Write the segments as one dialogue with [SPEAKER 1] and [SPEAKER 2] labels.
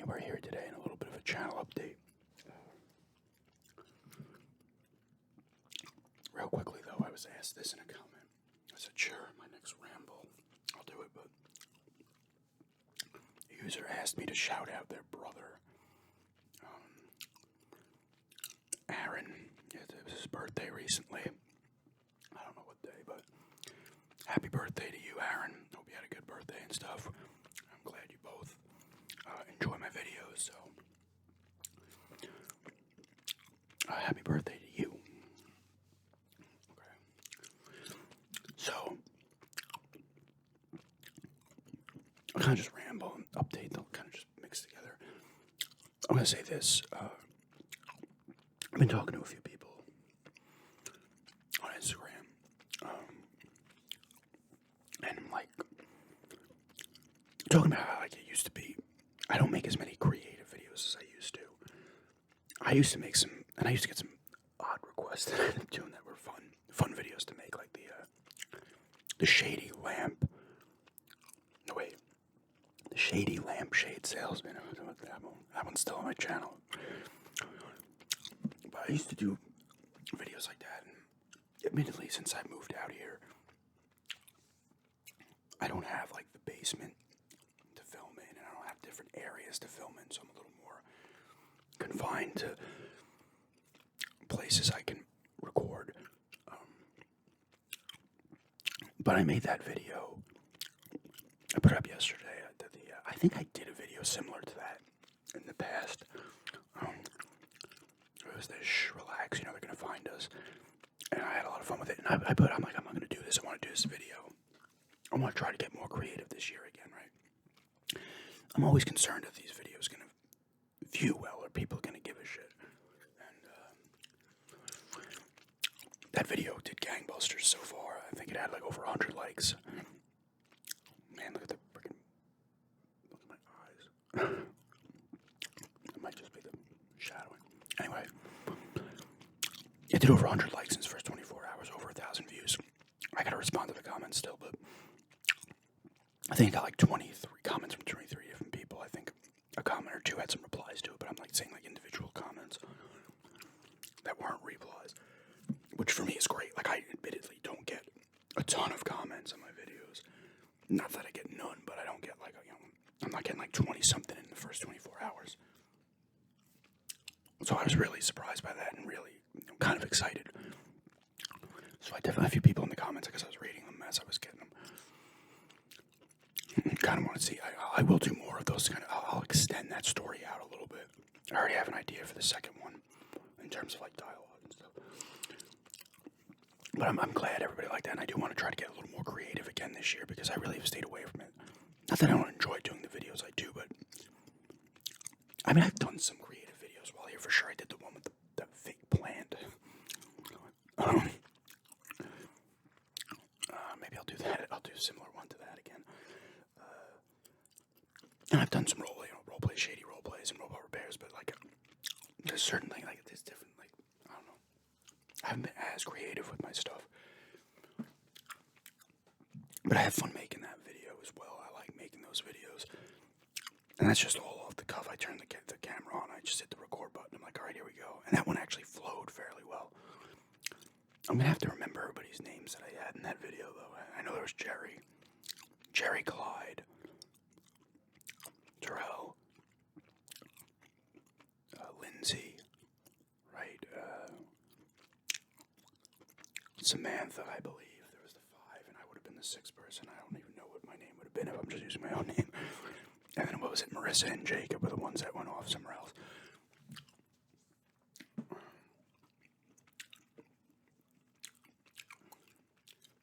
[SPEAKER 1] we're here today in a little bit of a channel update. Real quickly though, I was asked this in a comment. I said, sure, my next ramble, I'll do it, but a user asked me to shout out their brother, Aaron. It was his birthday recently. I don't know what day, but happy birthday to you, Aaron. Hope you had a good birthday and stuff. I'm glad you both enjoy my videos, so happy birthday to you. Okay. So, I'll kind of just ramble and update, they'll kind of just mix together. I'm going to say this. I've been talking to a few people on Instagram, and I'm like, talking about how like it used to be. I don't make as many creative videos as I used to. I used to make some, and I used to get some odd requests that I ended up doing that were fun videos to make, like the shady lamp. No wait, the shady lampshade salesman. That one's still on my channel. But I used to do videos like that, and admittedly, since I moved out here, I don't have like the basement to film in, and I don't have different areas to film in, so I'm a little more confined to places I can record. But I made that video. I put it up yesterday. I think I did a video similar to that in the past. It was this relax, they're gonna find us, and I had a lot of fun with it. And I'm like, I'm gonna do this. I want to do this video. I want to try to get more creative this year again, right? I'm always concerned if these videos gonna view well or people gonna give a shit. And that video did gangbusters so far. I think it had like over 100 likes. Man, look at the freaking, look at my eyes. It might just be the shadowing. Anyway, it did over 100 likes in its first 24 hours, over 1,000 views. I gotta respond to the comments still, but I think I got like 23 comments from 23 different people. I think a comment or two had some replies to it, but I'm like saying like individual comments that weren't replies, which for me is great. Like, I admittedly don't get a ton of comments on my videos. Not that I get none, but I don't get like, I'm not getting like 20 something in the first 24 hours. So I was really surprised by that and really kind of excited. So I definitely had a few people in the comments, I guess I was reading them as I was getting them. Kind of want to see, I will do more of those I'll extend that story out a little bit. I already have an idea for the second one in terms of like dialogue and stuff. But I'm glad everybody liked that, and I do want to try to get a little more creative again this year because I really have stayed away from it. Not that I don't enjoy doing the videos, I do, but I mean, I've done some creative videos while here for sure. I did the one with the fake plant. Maybe I'll do that. I'll do a similar one to that again. And I've done some roleplay, shady roleplays and robot repairs, but like, there's certain things, like, there's different, like, I don't know. I haven't been as creative with my stuff. But I have fun making that video as well. I like making those videos. And that's just all off the cuff. I turned the camera on, I just hit the record button. I'm like, all right, here we go. And that one actually flowed fairly well. I'm going to have to remember everybody's names that I had in that video, though. I know there was Jerry Clyde, Terrell, Lindsay, right? Samantha, I believe. There was the 5, and I would have been the 6th person. I don't even know what my name would have been if I'm just using my own name. And then what was it? Marissa and Jacob were the ones that went off somewhere else.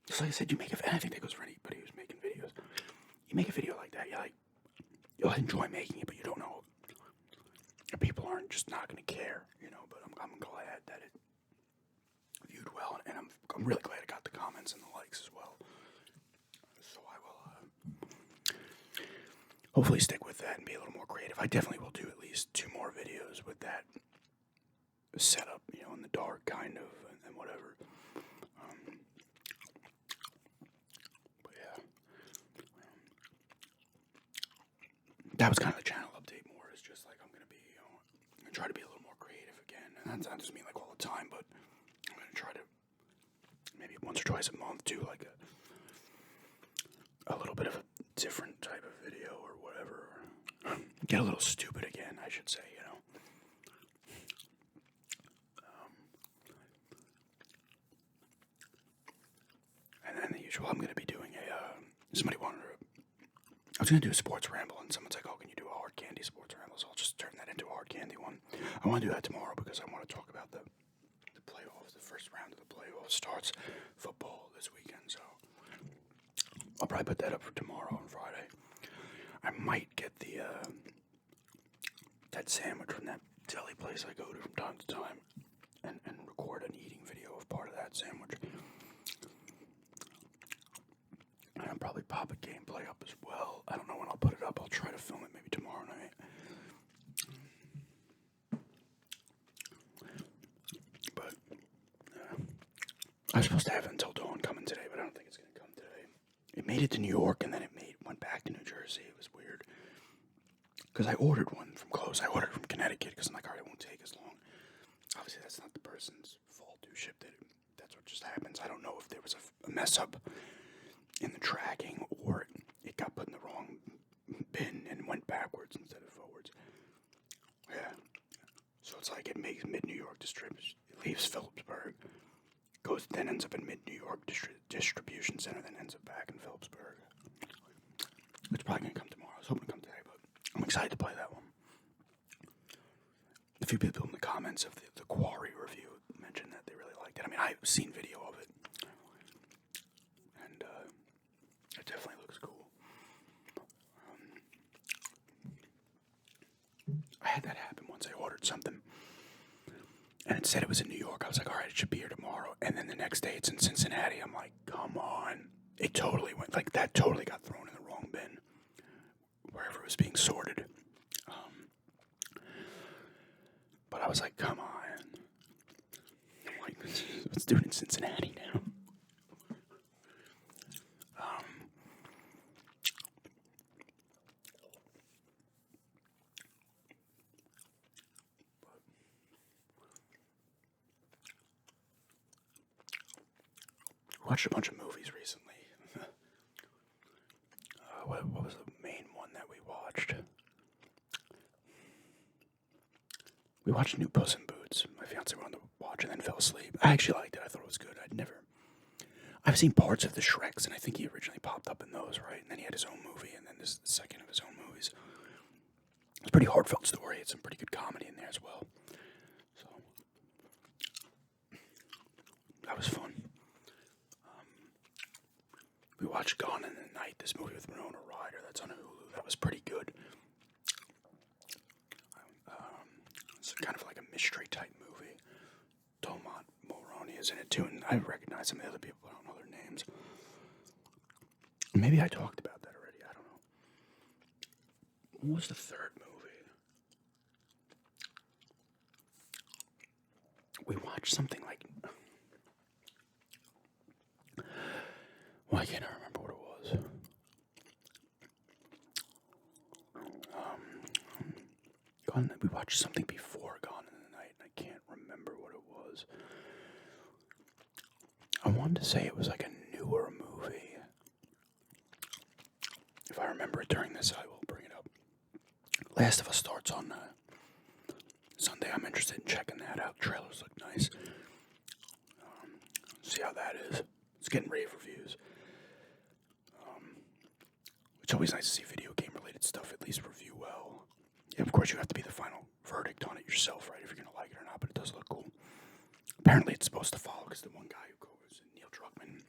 [SPEAKER 1] Just like I said, and I think that goes for anybody who's making videos. You make a video like that, you'll enjoy making it, but you don't know. People aren't just not going to care, but I'm glad that it viewed well, and I'm really glad it got the comments and the likes as well. So I will hopefully stick with that and be a little more creative. I definitely will do at least 2 more videos with that setup, in the dark kind of, and whatever. But yeah. That was kind of the channel update more, is just try to be a little more creative again. And that doesn't mean like all the time, but I'm gonna try to maybe once or twice a month do like a little bit of a different type of video or whatever. Get a little stupid again, I should say, you know. And then the usual, I'm going to be doing somebody wanted I was going to do a sports ramble, and someone's like, oh, can you do a hard candy sports ramble? So I'll just turn that into a hard candy one. I want to do that tomorrow because I want to talk about the playoffs. The first round of the playoffs starts football this weekend, so I'll probably put that up for tomorrow and Friday. I might get the that sandwich from that deli place I go to from time to time and record an eating video of part of that sandwich. And I'll probably pop a gameplay up as well. I don't know when I'll put it up. I'll try to film it maybe tomorrow night. But I was supposed to have Until Dawn coming today, but I don't think it's going to come today. It made it to New York, and then it went back to New Jersey. It was weird. Because I ordered one from close. I ordered from Connecticut because I'm like, all right, it won't take as long. Obviously, that's not the person's fault who shipped it. That's what just happens. I don't know if there was a mess up in the tracking or it got put in the wrong bin and went backwards instead of forwards. Yeah. So it's like it makes mid-New York distributes. It leaves Phillipsburg, then ends up in mid-New York distribution center, then ends up back in Phillipsburg. It's probably going to come tomorrow. I was hoping to come today, but I'm excited to play that one. A few people in the comments of the Quarry review mentioned that they really liked it. I mean, I've seen video of it, and it definitely looks cool. I had that happen once. I ordered something, and it said it was in New York. I was like, all right, it should be here tomorrow. And then the next day, it's in Cincinnati. I'm like, come on. It totally went, like, that totally got thrown in the wrong bin, wherever it was being sorted. But I was like, come on. I'm like, let's do it in Cincinnati now. Watched a bunch of movies recently. What was the main one that we watched? We watched New Puss in Boots. My fiance wanted to watch and then fell asleep. I actually liked it. I thought it was good. I've seen parts of the Shreks, and I think he originally popped up in those, right? And then he had his own movie, and then this is the second of his own movies. It's a pretty heartfelt story. It's some pretty good comedy in there as well. So that was fun. We watched Gone in the Night, this movie with Winona Ryder that's on Hulu. That was pretty good. It's kind of like a mystery type movie. Domont Mulroney is in it too, and I recognize some of the other people, but I don't know their names. Maybe I talked about that already. I don't know. What was the third movie? We watched something like... Why can't I remember what it was? We watched something before Gone in the Night, and I can't remember what it was. I wanted to say it was like a newer movie. If I remember it during this, I will bring it up. Last of Us starts on Sunday. I'm interested in checking that out. Trailers look nice. See how that is. It's getting rave reviews. It's always nice to see video game related stuff at least review well. Yeah, of course you have to be the final verdict on it yourself, right? If you're going to like it or not, but it does look cool. Apparently it's supposed to follow because the one guy who Neil Druckmann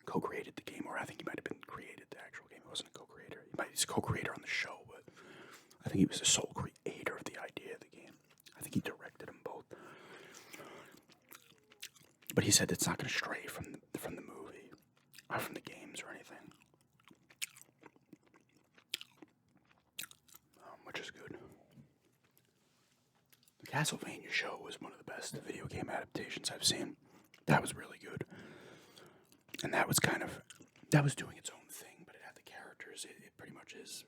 [SPEAKER 1] co-created the game, or I think he might have been created the actual game. He wasn't a co-creator. He's a co-creator on the show, but I think he was the sole creator of the idea of the game. I think he directed them both. But he said it's not going to stray from the movie, or from the games or anything. Which is good. The Castlevania show was one of the best video game adaptations I've seen. That was really good. And that was doing its own thing, but it had the characters. It pretty much is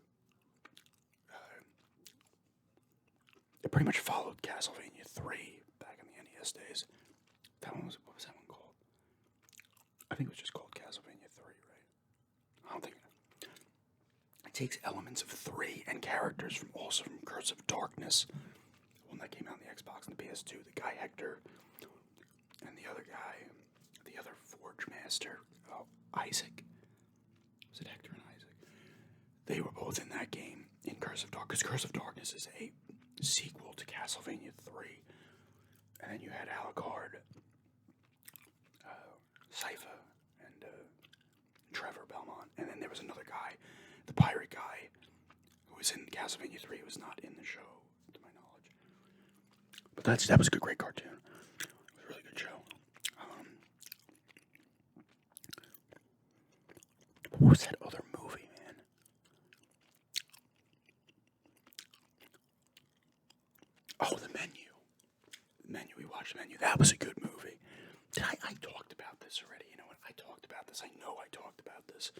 [SPEAKER 1] It pretty much followed Castlevania 3 back in the NES days. What was that one called? I think it was just called Castlevania 3, right? I don't think it takes elements of 3 and characters from Curse of Darkness, the one that came out on the Xbox and the PS2, the guy Hector, and the other guy, the other Forge Master, Isaac. Was it Hector and Isaac? They were both in that game in Curse of Darkness. Curse of Darkness is a sequel to Castlevania 3. And then you had Alucard, Sypha, and Trevor Belmont. And then there was another guy, the pirate guy, who was in Castlevania 3, who was not in the show, to my knowledge. But that was a great cartoon. It was a really good show. What was that other movie, man? Oh, The Menu. The Menu, we watched The Menu. That was a good movie. I talked about this already. You know what? I talked about this. I know I talked about this.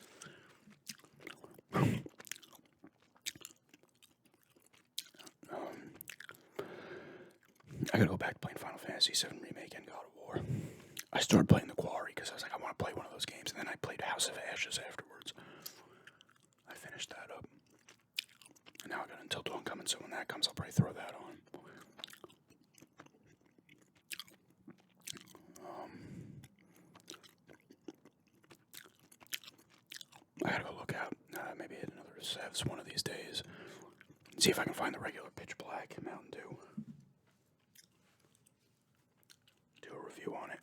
[SPEAKER 1] I gotta go back to playing Final Fantasy VII Remake and God of War. I started playing The Quarry because I was like, I want to play one of those games, and then I played House of Ashes afterwards. I finished that up. And now I got Until Dawn coming, so when that comes, I'll probably throw that on. I gotta go look out, maybe hit another Sevs one of these days. See if I can find the regular Pitch Black Mountain Dew. Do a review on it.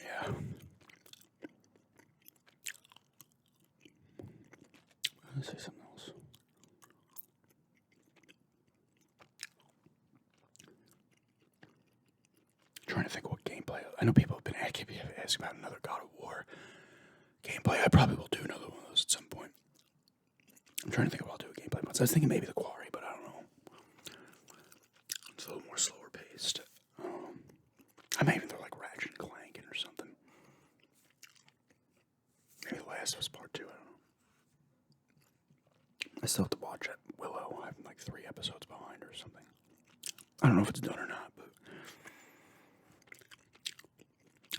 [SPEAKER 1] Yeah. Let's say something else. Trying to think what gameplay. I know people have been asking about another God of War gameplay. I probably will do another one of those at some point. I'm trying to think of what I'll do a gameplay once. I was thinking maybe The Quarry, but I don't know. It's a little more slower paced. I may even throw like Ratchet and Clank in or something. Maybe The Last of Us Part 2, I don't know. I still have to watch it. Willow, I'm like 3 episodes behind or something. I don't know if it's done or not, but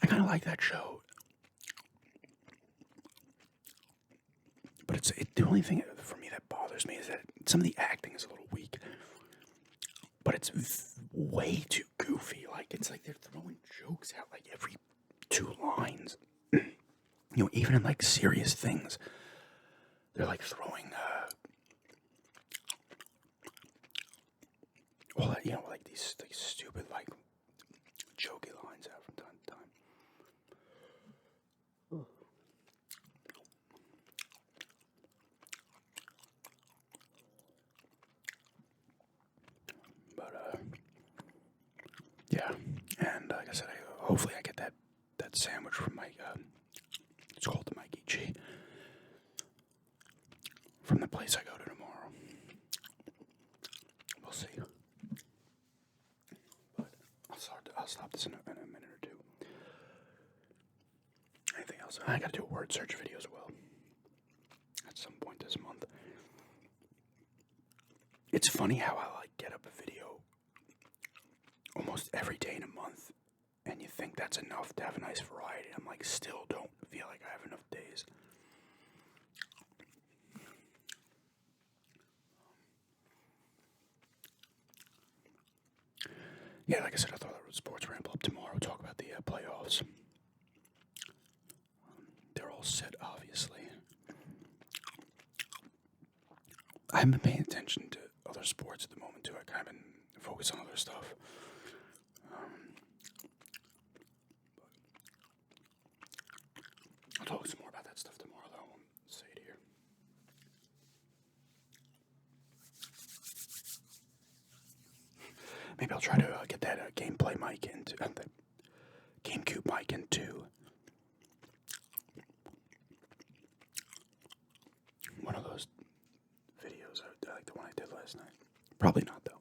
[SPEAKER 1] I kind of like that show. But the only thing for me that bothers me is that some of the acting is a little weak. But it's way too goofy. Like, it's like they're throwing jokes out like every 2 lines. You know, even in like serious things, they're like throwing, well, you know, like these like stupid, like, jokey lines out from time to time. But, yeah, and like I said, hopefully I get that sandwich from Mike, it's called the Mikey G, from the place I go to tomorrow. We'll see. But I'll stop this in a minute or two. Anything else? I gotta do a word search video as well at some point this month. It's funny how I like get up a video almost every day in a month, and you think that's enough to have a nice variety. I'm like, still don't feel like I have enough days. Yeah, like I said, I thought I would sports ramble up tomorrow. Talk about the playoffs. They're all set, obviously. I haven't been paying attention to other sports at the moment, too. I kind of been focused on other stuff. I'll talk some more about that stuff tomorrow, though. I won't say it here. Maybe I'll try to get that gameplay mic into the GameCube mic into one of those videos, like the one I did last night. Probably not, though.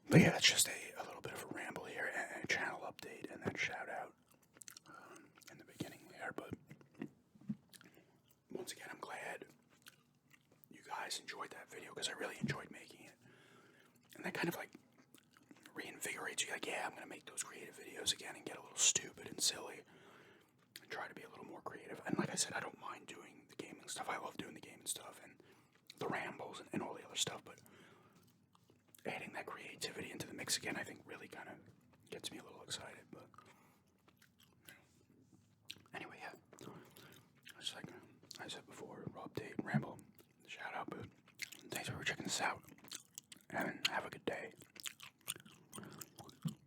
[SPEAKER 1] But yeah, that's just a little bit of a ramble here, and a channel update, and then shout out in the beginning there. But once guys enjoyed that video, because I really enjoyed making it. And that kind of like reinvigorates you, like, yeah, I'm gonna make those creative videos again and get a little stupid and silly and try to be a little more creative. And like I said, I don't mind doing the gaming stuff. I love doing the gaming stuff and the rambles and all the other stuff, but adding that creativity into the mix again, I think really kind of gets me a little excited. But anyway, yeah, just like I said before, update, ramble, shout out, but thanks for checking this out, and have a good day.